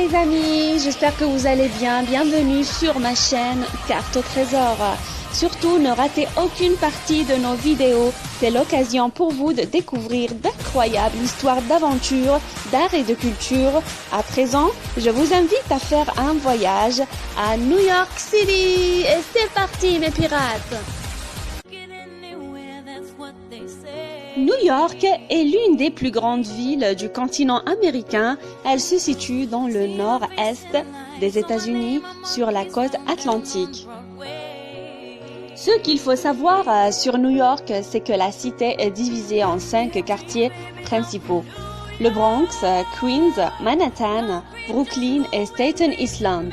les amis, j'espère que vous allez bien. Bienvenue sur ma chaîne Carte au Trésor. Surtout, ne ratez aucune partie de nos vidéos. C'est l'occasion pour vous de découvrir d'incroyables histoires d'aventure, d'art et de culture. À présent, je vous invite à faire un voyage à New York City. Et c'est parti mes pirates! New York est l'une des plus grandes villes du continent américain. Elle se situe dans le nord-est des États-Unis, sur la côte atlantique. Ce qu'il faut savoir sur New York, c'est que la cité est divisée en 5 quartiers principaux. Le Bronx, Queens, Manhattan, Brooklyn et Staten Island.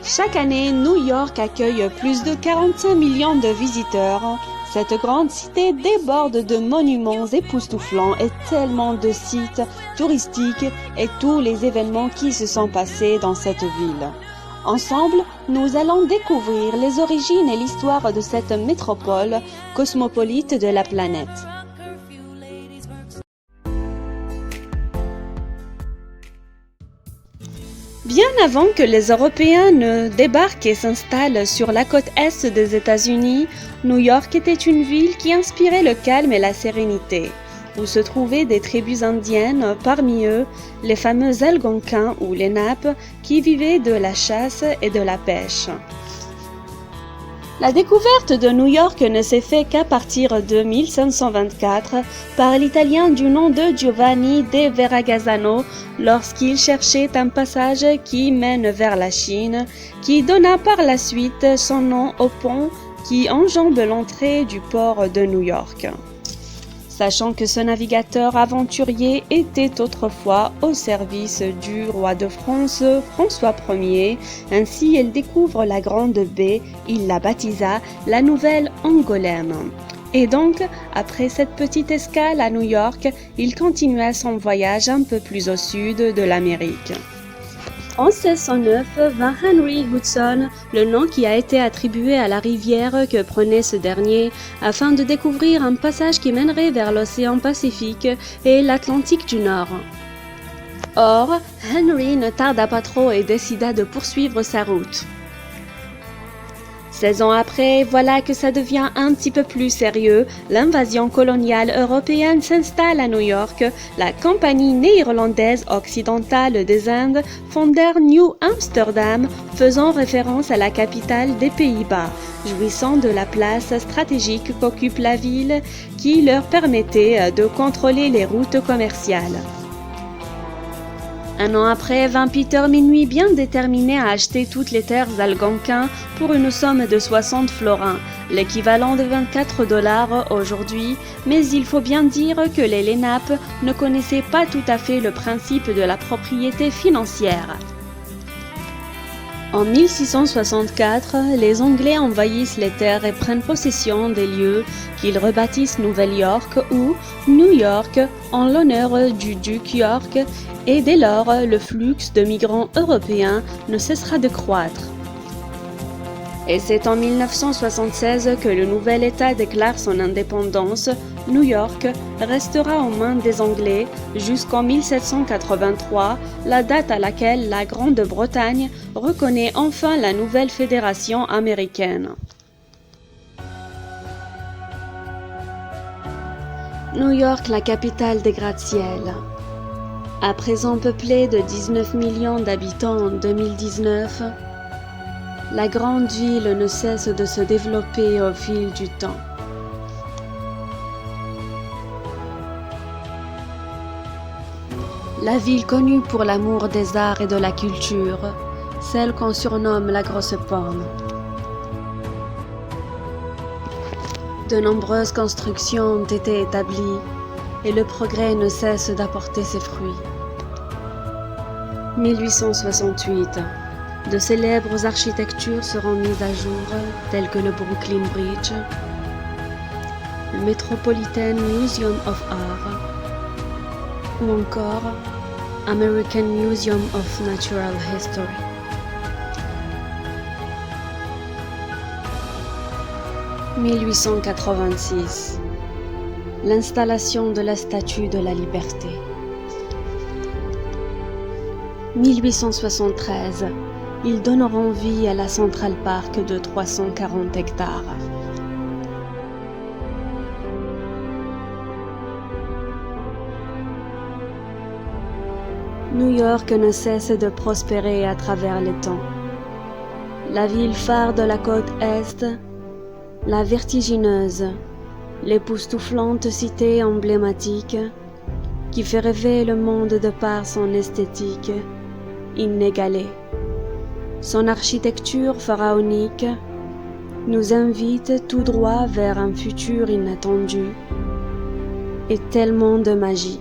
Chaque année, New York accueille plus de 45 millions de visiteurs. Cette grande cité déborde de monuments époustouflants et tellement de sites touristiques et tous les événements qui se sont passés dans cette ville. Ensemble, nous allons découvrir les origines et l'histoire de cette métropole cosmopolite de la planète. Bien avant que les Européens ne débarquent et s'installent sur la côte est des États-Unis, New York était une ville qui inspirait le calme et la sérénité, où se trouvaient des tribus indiennes, parmi eux les fameux Algonquins ou les Napes qui vivaient de la chasse et de la pêche. La découverte de New York ne s'est faite qu'à partir de 1524 par l'Italien du nom de Giovanni de Verrazzano lorsqu'il cherchait un passage qui mène vers la Chine, qui donna par la suite son nom au pont qui enjambe l'entrée du port de New York. Sachant que ce navigateur aventurier était autrefois au service du roi de France François Ier, ainsi il découvre la grande baie, il la baptisa la Nouvelle Angoulême. Et donc, après cette petite escale à New York, il continua son voyage un peu plus au sud de l'Amérique. En 1609 vint Henry Hudson, le nom qui a été attribué à la rivière que prenait ce dernier, afin de découvrir un passage qui mènerait vers l'océan Pacifique et l'Atlantique du Nord. Or, Henry ne tarda pas trop et décida de poursuivre sa route. 16 ans après, voilà que ça devient un petit peu plus sérieux. L'invasion coloniale européenne s'installe à New York. La Compagnie néerlandaise occidentale des Indes fondèrent New Amsterdam, faisant référence à la capitale des Pays-Bas, jouissant de la place stratégique qu'occupe la ville qui leur permettait de contrôler les routes commerciales. Un an après, vint Peter Minuit bien déterminé à acheter toutes les terres algonquins pour une somme de 60 florins, l'équivalent de 24 $ aujourd'hui, mais il faut bien dire que les Lenape ne connaissaient pas tout à fait le principe de la propriété financière. En 1664, les Anglais envahissent les terres et prennent possession des lieux qu'ils rebaptisent Nouvelle-York ou New York en l'honneur du duc York, et dès lors, le flux de migrants européens ne cessera de croître. Et c'est en 1976 que le nouvel État déclare son indépendance. New York restera aux mains des Anglais jusqu'en 1783, la date à laquelle la Grande-Bretagne reconnaît enfin la nouvelle fédération américaine. New York, la capitale des gratte-ciels. À présent peuplée de 19 millions d'habitants en 2019, la grande ville ne cesse de se développer au fil du temps. La ville connue pour l'amour des arts et de la culture, celle qu'on surnomme la Grosse Pomme. De nombreuses constructions ont été établies et le progrès ne cesse d'apporter ses fruits. 1868. De célèbres architectures seront mises à jour, telles que le Brooklyn Bridge, le Metropolitan Museum of Art ou encore American Museum of Natural History. « 1886. L'installation de la Statue de la Liberté. 1873, ils donneront vie à la Central Park de 340 hectares. New York ne cesse de prospérer à travers les temps. La ville phare de la côte Est, la vertigineuse, l'époustouflante cité emblématique, qui fait rêver le monde de par son esthétique inégalée. Son architecture pharaonique nous invite tout droit vers un futur inattendu et tellement de magie.